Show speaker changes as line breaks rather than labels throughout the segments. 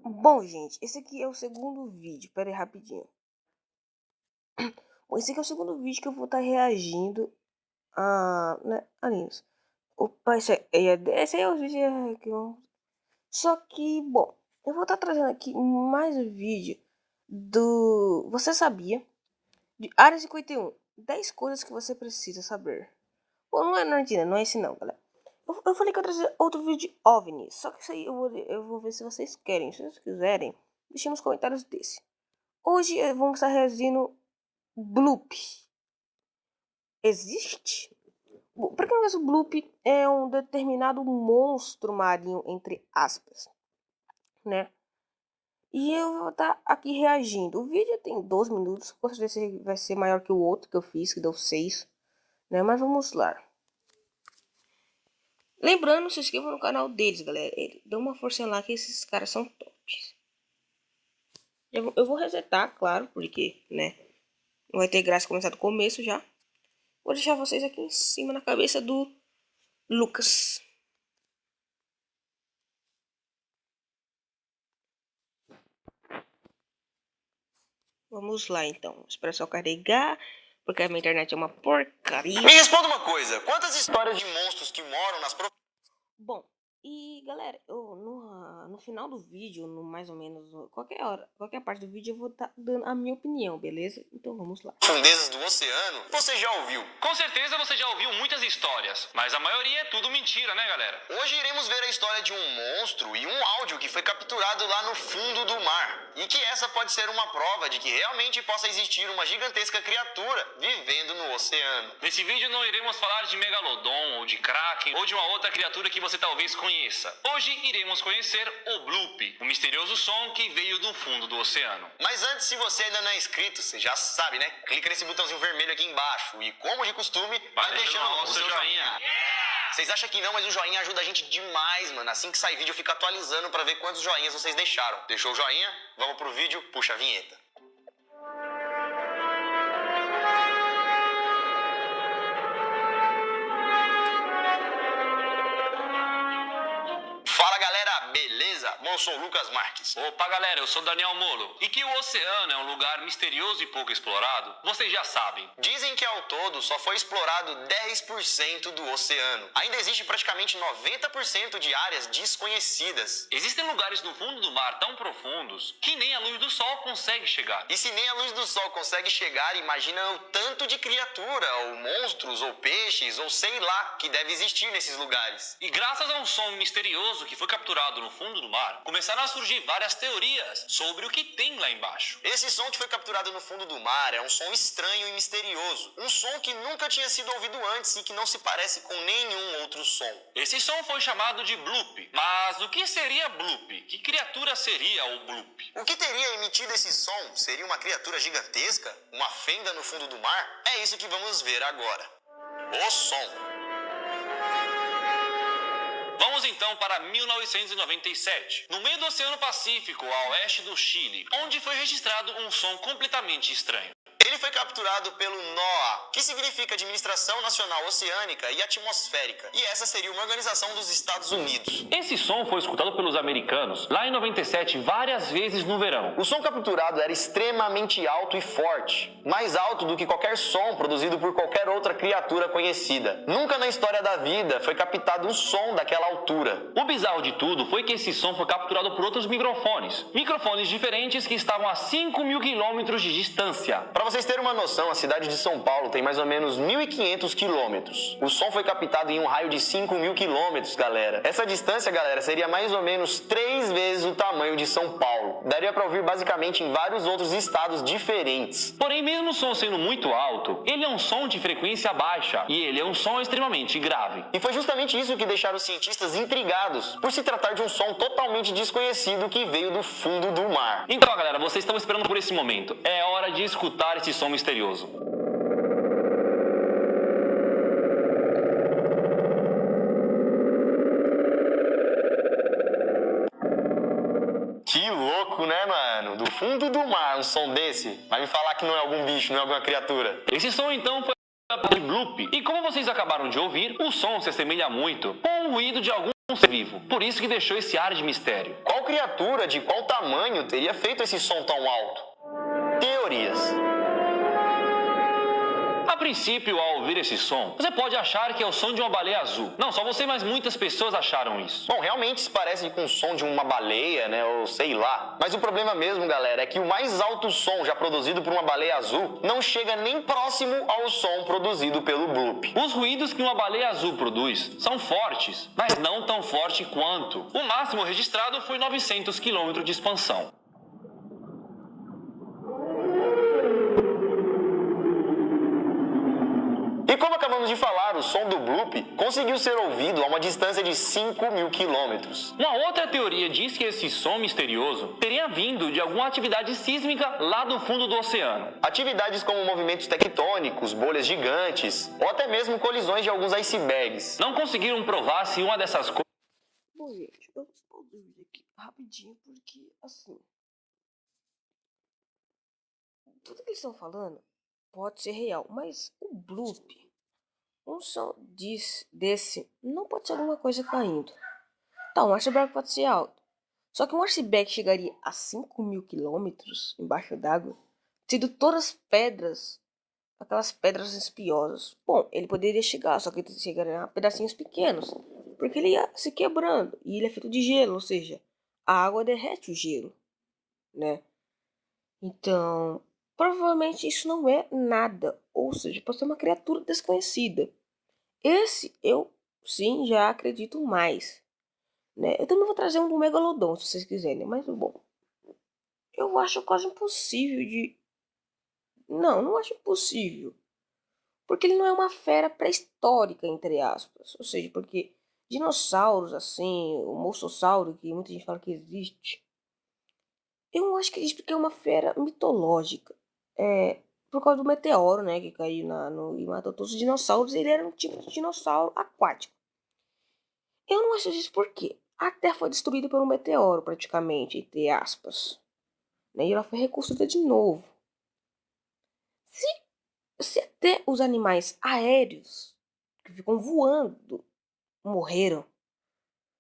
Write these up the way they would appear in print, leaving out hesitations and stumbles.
Bom, gente, esse aqui é o segundo vídeo. Pera aí, rapidinho. Bom, esse aqui é o segundo vídeo que eu vou estar reagindo a animes. Opa, esse aí é o vídeo que eu... Só que, bom, eu vou estar trazendo aqui mais um vídeo do... Você sabia? De Área 51. 10 coisas que você precisa saber. Bom, não é Argentina, não é esse não, galera. Eu falei que eu ia trazer outro vídeo de OVNI. Só que isso aí eu vou ver se vocês querem. Se vocês quiserem, deixem nos comentários desse. Hoje vamos estar reagindo Bloop. Existe? Para quem não conhece, o Bloop é um determinado monstro marinho, entre aspas, né? E eu vou estar aqui reagindo. O vídeo tem 12 minutos. Com certeza vai ser maior que o outro que eu fiz, que deu 6, né? Mas vamos lá. Lembrando, se inscreva no canal deles, galera. Dê uma força lá que esses caras são tops. Eu vou resetar, claro, porque, né? Não vai ter graça começar do começo já. Vou deixar vocês aqui em cima na cabeça do Lucas. Vamos lá, então. Espera só carregar, porque a minha internet é uma porcaria.
Me responda uma coisa. Quantas histórias de monstros que moram nas...
Bom, e galera, eu no final do vídeo, no mais ou menos, qualquer parte do vídeo, eu vou estar dando a minha opinião, beleza? Então vamos lá.
Profundezas do oceano, você já ouviu?
Com certeza você já ouviu muitas histórias, mas a maioria é tudo mentira, né, galera?
Hoje iremos ver a história de um monstro e um áudio que foi capturado lá no fundo do mar. E que essa pode ser uma prova de que realmente possa existir uma gigantesca criatura vivendo no oceano.
Nesse vídeo não iremos falar de Megalodon, ou de Kraken, ou de uma outra criatura que você talvez conheça. Hoje iremos conhecer o Bloop, o misterioso som que veio do fundo do oceano.
Mas antes, se você ainda não é inscrito, você já sabe, né? Clica nesse botãozinho vermelho aqui embaixo e, como de costume, vai deixando o seu joinha. Vocês acham que não, mas o joinha ajuda a gente demais, mano. Assim que sai vídeo, eu fico atualizando pra ver quantos joinhas vocês deixaram. Deixou o joinha? Vamos pro vídeo, puxa a vinheta. Fala, galera, beleza? Bom, eu sou o Lucas Marques.
Opa, galera, eu sou Daniel Molo. E que o oceano é um lugar misterioso e pouco explorado, vocês já sabem.
Dizem que ao todo só foi explorado 10% do oceano. Ainda existe praticamente 90% de áreas desconhecidas.
Existem lugares no fundo do mar tão profundos que nem a luz do sol consegue chegar.
E se nem a luz do sol consegue chegar, imagina o tanto de criatura, ou monstros, ou peixes, ou sei lá, que deve existir nesses lugares.
E graças a um som misterioso que foi capturado no fundo do mar, começaram a surgir várias teorias sobre o que tem lá embaixo.
Esse som que foi capturado no fundo do mar é um som estranho e misterioso. Um som que nunca tinha sido ouvido antes e que não se parece com nenhum outro som.
Esse som foi chamado de Bloop. Mas o que seria Bloop? Que criatura seria o Bloop?
O que teria emitido esse som? Seria uma criatura gigantesca? Uma fenda no fundo do mar? É isso que vamos ver agora. O som.
Vamos então para 1997, no meio do Oceano Pacífico, a oeste do Chile, onde foi registrado um som completamente estranho.
Ele foi capturado pelo NOAA, que significa Administração Nacional Oceânica e Atmosférica, e essa seria uma organização dos Estados Unidos.
Esse som foi escutado pelos americanos lá em 97 várias vezes no verão.
O som capturado era extremamente alto e forte, mais alto do que qualquer som produzido por qualquer outra criatura conhecida. Nunca na história da vida foi captado um som daquela altura.
O bizarro de tudo foi que esse som foi capturado por outros microfones diferentes que estavam a 5.000 quilômetros de distância.
Para vocês terem uma noção, a cidade de São Paulo tem mais ou menos 1.500 quilômetros. O som foi captado em um raio de 5.000 quilômetros, galera. Essa distância, galera, seria mais ou menos 3 vezes o tamanho de São Paulo. Daria para ouvir basicamente em vários outros estados diferentes.
Porém, mesmo o som sendo muito alto, ele é um som de frequência baixa e ele é um som extremamente grave.
E foi justamente isso que deixaram os cientistas intrigados, por se tratar de um som totalmente desconhecido que veio do fundo do mar.
Então, galera, vocês estão esperando por esse momento. É hora de escutar esse som misterioso.
Que louco, né, mano? Do fundo do mar, um som desse. Vai me falar que não é algum bicho, não é alguma criatura.
Esse som, então, foi de Bloop. E como vocês acabaram de ouvir, o som se assemelha muito com o ruído de algum um ser vivo. Por isso que deixou esse ar de mistério.
Qual criatura de qual tamanho teria feito esse som tão alto? Teorias.
A princípio, ao ouvir esse som, você pode achar que é o som de uma baleia azul. Não só você, mas muitas pessoas acharam isso.
Bom, realmente se parece com o som de uma baleia, né, ou sei lá. Mas o problema mesmo, galera, é que o mais alto som já produzido por uma baleia azul não chega nem próximo ao som produzido pelo Bloop.
Os ruídos que uma baleia azul produz são fortes, mas não tão forte quanto. O máximo registrado foi 900 km de expansão.
E como acabamos de falar, o som do Bloop conseguiu ser ouvido a uma distância de 5.000 quilômetros.
Uma outra teoria diz que esse som misterioso teria vindo de alguma atividade sísmica lá do fundo do oceano.
Atividades como movimentos tectônicos, bolhas gigantes ou até mesmo colisões de alguns icebergs.
Não conseguiram provar se uma dessas coisas...
Bom, gente, eu vou dormir aqui rapidinho, porque, assim... Tudo que eles estão falando pode ser real, mas o Bloop, um som desse, não pode ser alguma coisa caindo. Tá, um iceberg pode ser alto. Só que um iceberg chegaria a 5.000 quilômetros embaixo d'água, sendo todas pedras, aquelas pedras espiosas. Bom, ele poderia chegar, só que ele chegaria a pedacinhos pequenos, porque ele ia se quebrando, e ele é feito de gelo, ou seja, a água derrete o gelo, né? Então, provavelmente isso não é nada, ou seja, pode ser uma criatura desconhecida. Esse eu, sim, já acredito mais, né? Eu também vou trazer um do Megalodon, se vocês quiserem, mas, bom, eu acho quase impossível de... Não acho impossível, porque ele não é uma fera pré-histórica, entre aspas, ou seja, porque dinossauros, assim, o mossossauro, que muita gente fala que existe, eu não acho que existe porque é uma fera mitológica. Por causa do meteoro, né, que caiu e matou todos os dinossauros. Ele era um tipo de dinossauro aquático. Eu não acho isso porque a Terra foi destruída por um meteoro, praticamente, entre aspas, né, e ela foi reconstruída de novo. Se até os animais aéreos que ficam voando morreram,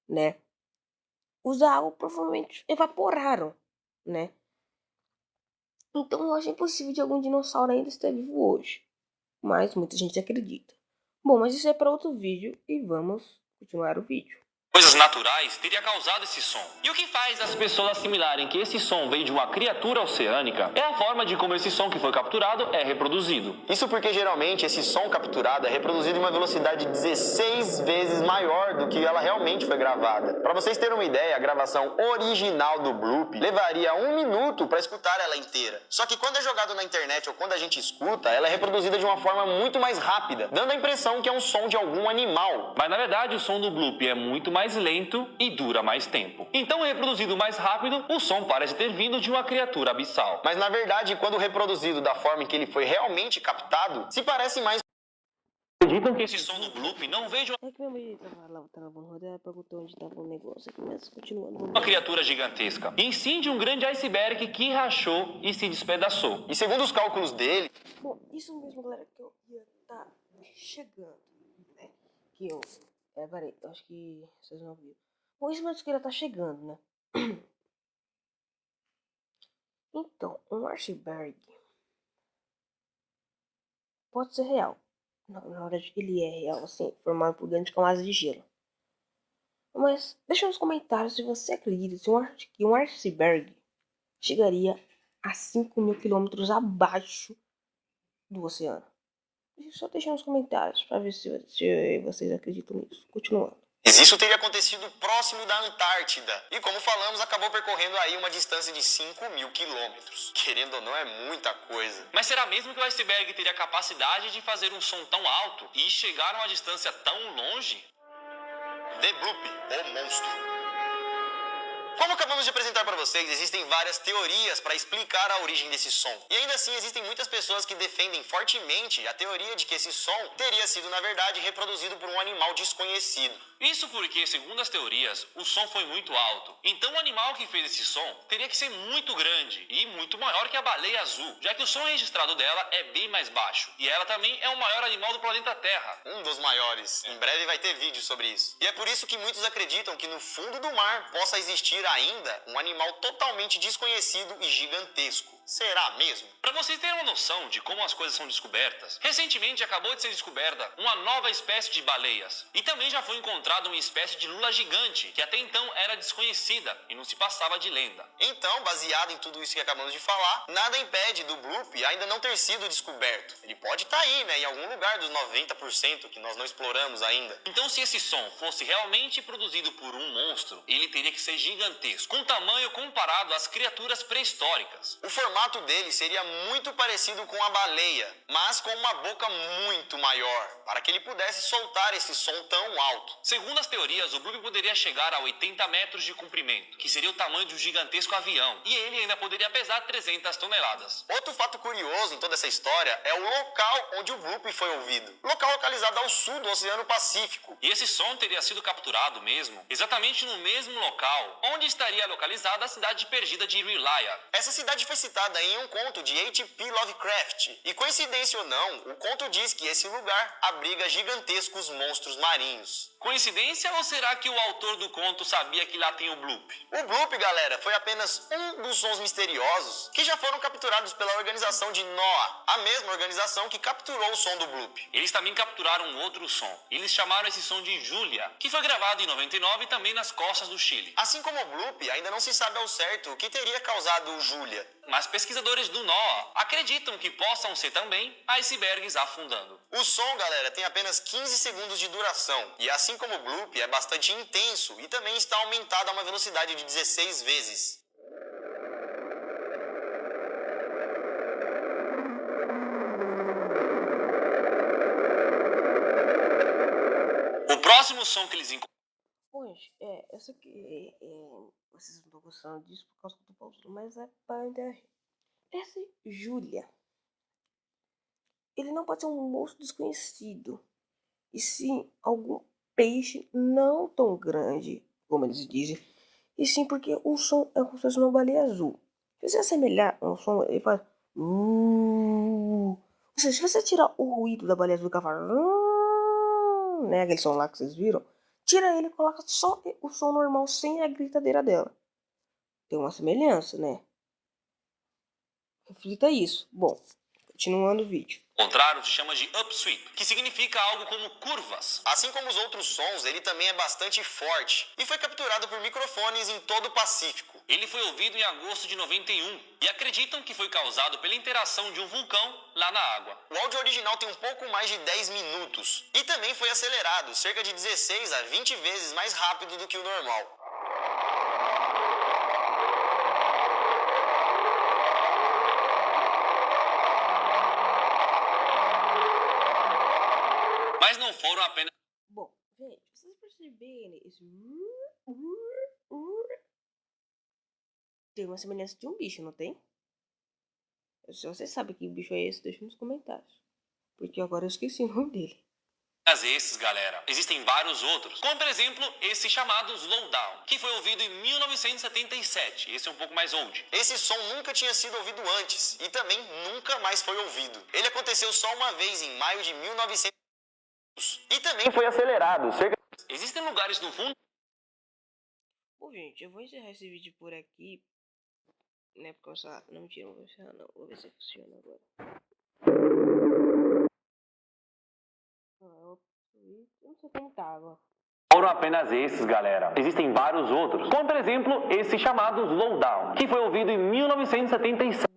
né, os da água provavelmente evaporaram, né. Então eu acho impossível de algum dinossauro ainda estar vivo hoje. Mas muita gente acredita. Bom, mas isso é para outro vídeo e vamos continuar o vídeo.
coisas naturais teria causado esse som. E o que faz as pessoas assimilarem que esse som veio de uma criatura oceânica é a forma de como esse som que foi capturado é reproduzido.
Isso porque geralmente esse som capturado é reproduzido em uma velocidade 16 vezes maior do que ela realmente foi gravada. Para vocês terem uma ideia, a gravação original do Bloop levaria 1 minuto para escutar ela inteira. Só que quando é jogado na internet ou quando a gente escuta, ela é reproduzida de uma forma muito mais rápida, dando a impressão que é um som de algum animal.
Mas na verdade o som do Bloop é muito mais lento e dura mais tempo. Então, reproduzido mais rápido, o som parece ter vindo de uma criatura abissal.
Mas na verdade, quando reproduzido da forma em que ele foi realmente captado, se parece mais...
Acreditam que esse som do Bloop não veio de
É que minha mãe tava lavando roda, ela perguntou onde tava o negócio aqui, mas continuando.
uma criatura gigantesca, e sim de um grande iceberg que rachou e se despedaçou.
E segundo os cálculos dele...
Bom, isso mesmo, galera, que eu ia estar chegando, né? Que eu... peraí, eu acho que vocês não viram. Bom, isso mesmo que ele tá chegando, né? Então, um iceberg pode ser real. Na verdade, ele é real, assim, formado por grandes camadas de gelo. Mas deixa nos comentários se você acredita que um iceberg chegaria a 5.000 quilômetros abaixo do oceano. Só deixa nos comentários para ver se vocês acreditam nisso. Continuando.
Isso teria acontecido próximo da Antártida. E como falamos, acabou percorrendo aí uma distância de 5.000 quilômetros. Querendo ou não, é muita coisa.
Mas será mesmo que o iceberg teria a capacidade de fazer um som tão alto e chegar a uma distância tão longe?
The Bloop, o monstro. Como acabamos de apresentar para vocês, existem várias teorias para explicar a origem desse som. E ainda assim, existem muitas pessoas que defendem fortemente a teoria de que esse som teria sido, na verdade, reproduzido por um animal desconhecido.
Isso porque, segundo as teorias, o som foi muito alto. Então o animal que fez esse som teria que ser muito grande e muito maior que a baleia azul, já que o som registrado dela é bem mais baixo. E ela também é o maior animal do planeta Terra.
Um dos maiores. Em breve vai ter vídeo sobre isso. E é por isso que muitos acreditam que no fundo do mar possa existir ainda um animal totalmente desconhecido e gigantesco. Será mesmo?
Para vocês terem uma noção de como as coisas são descobertas, recentemente acabou de ser descoberta uma nova espécie de baleias. E também já foi encontrada uma espécie de lula gigante, que até então era desconhecida e não se passava de lenda.
Então, baseado em tudo isso que acabamos de falar, nada impede do Bloop ainda não ter sido descoberto. Ele pode estar aí, né, em algum lugar dos 90% que nós não exploramos ainda.
Então, se esse som fosse realmente produzido por um monstro, ele teria que ser gigantesco, com tamanho comparado às criaturas pré-históricas.
O formato dele seria muito parecido com a baleia, mas com uma boca muito maior, para que ele pudesse soltar esse som tão alto.
Segundo as teorias, o Bloop poderia chegar a 80 metros de comprimento, que seria o tamanho de um gigantesco avião, e ele ainda poderia pesar 300 toneladas.
Outro fato curioso em toda essa história é o local onde o Bloop foi ouvido. Local localizado ao sul do Oceano Pacífico.
E esse som teria sido capturado mesmo, exatamente no mesmo local, onde estaria localizada a cidade perdida de R'lyeh.
Essa cidade foi citada em um conto de H.P. Lovecraft. E coincidência ou não, o conto diz que esse lugar abriga gigantescos monstros marinhos.
Coincidência ou será que o autor do conto sabia que lá tem o Bloop?
O Bloop, galera, foi apenas um dos sons misteriosos que já foram capturados pela organização de NOAA, a mesma organização que capturou o som do Bloop.
Eles também capturaram um outro som. Eles chamaram esse som de Julia, que foi gravado em 99 e também nas costas do Chile.
Assim como o Bloop, ainda não se sabe ao certo o que teria causado o Julia.
Mas pesquisadores do NOAA acreditam que possam ser também icebergs afundando.
O som, galera, tem apenas 15 segundos de duração. E assim como o Bloop, é bastante intenso e também está aumentado a uma velocidade de 16 vezes.
O próximo som que eles encontraram...
Pois, essa aqui, vocês não estão gostando disso por causa que eu tô pausando, mas é para interagir. Essa Júlia, ele não pode ser um monstro desconhecido, e sim algum peixe não tão grande, como eles dizem, e sim porque o som é como se fosse uma baleia azul. Se você assemelhar um som, ele faz... Ou seja, se você tirar o ruído da baleia azul que ela faz... né, aquele som lá que vocês viram, tira ele e coloca só o som normal, sem a gritadeira dela. Tem uma semelhança, né? Reflita isso. Bom, continuando o vídeo.
Encontraram se chama de upsweep, que significa algo como curvas.
Assim como os outros sons, ele também é bastante forte e foi capturado por microfones em todo o Pacífico.
Ele foi ouvido em agosto de 91 e acreditam que foi causado pela interação de um vulcão lá na água.
O áudio original tem um pouco mais de 10 minutos e também foi acelerado, cerca de 16 a 20 vezes mais rápido do que o normal.
Mas não foram apenas...
Bom, gente, vocês perceberem esse... Tem uma semelhança de um bicho, não tem? Se você sabe que bicho é esse, deixa nos comentários. Porque agora eu esqueci o nome dele.
esses, galera. Existem vários outros. Como, por exemplo, esse chamado Slowdown, que foi ouvido em 1977. Esse é um pouco mais old.
Esse som nunca tinha sido ouvido antes e também nunca mais foi ouvido. Ele aconteceu só uma vez em maio de 1900 e também foi acelerado.
Existem lugares no fundo...
Bom, gente, eu vou encerrar esse vídeo por aqui. Né, porque eu só... Não, mentira, não vou encerrar não. Vou ver se funciona agora. Eu não sei como tá agora.
Foram apenas esses, galera. Existem vários outros. Como, por exemplo, esse chamado Slowdown, que foi ouvido em 1977.